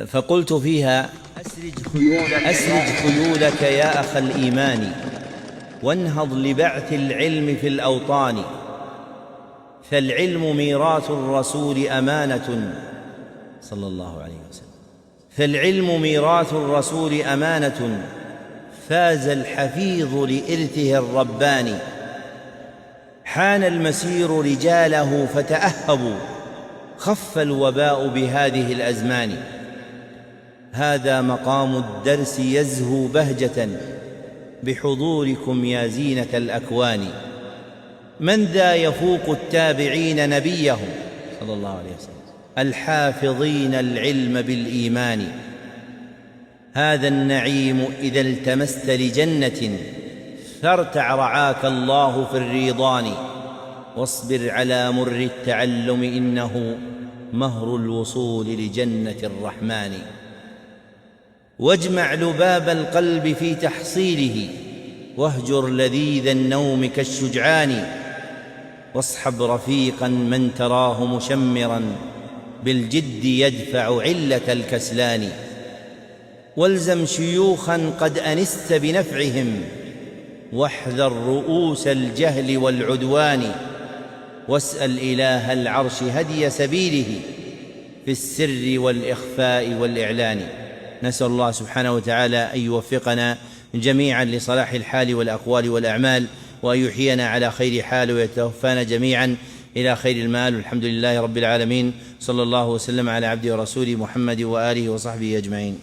فقلت فيها: أسرج خيولك يا أخ الإيمان، وانهض لبعث العلم في الأوطان، فالعلم ميراث الرسول أمانة صلى الله عليه وسلم، فالعلم ميراث الرسول أمانة، فاز الحفيظ لإرثه الرباني، حان المسير رجاله فتأهبوا، خف الوباء بهذه الأزمان، هذا مقام الدرس يزهو بهجة بحضوركم يا زينة الأكوان، من ذا يفوق التابعين نبيه صلى الله عليه وسلم الحافظين العلم بالإيمان، هذا النعيم إذا التمست لجنة فارتع رعاك الله في الريضان، واصبر على مر التعلم إنه مهر الوصول لجنة الرحمن، واجمع لباب القلب في تحصيله، واهجر لذيذ النوم كالشجعان، واصحب رفيقا من تراه مشمرا بالجد يدفع علة الكسلان، والزم شيوخا قد أنست بنفعهم، واحذر رؤوس الجهل والعدوان، واسأل إله العرش هدي سبيله في السر والإخفاء والإعلان. نسأل الله سبحانه وتعالى أن يوفقنا جميعا لصلاح الحال والأقوال والأعمال، وأن يحيينا على خير حال، ويتوفانا جميعا إلى خير المآل، والحمد لله رب العالمين، صلى الله وسلم على عبده ورسوله محمد وآله وصحبه أجمعين.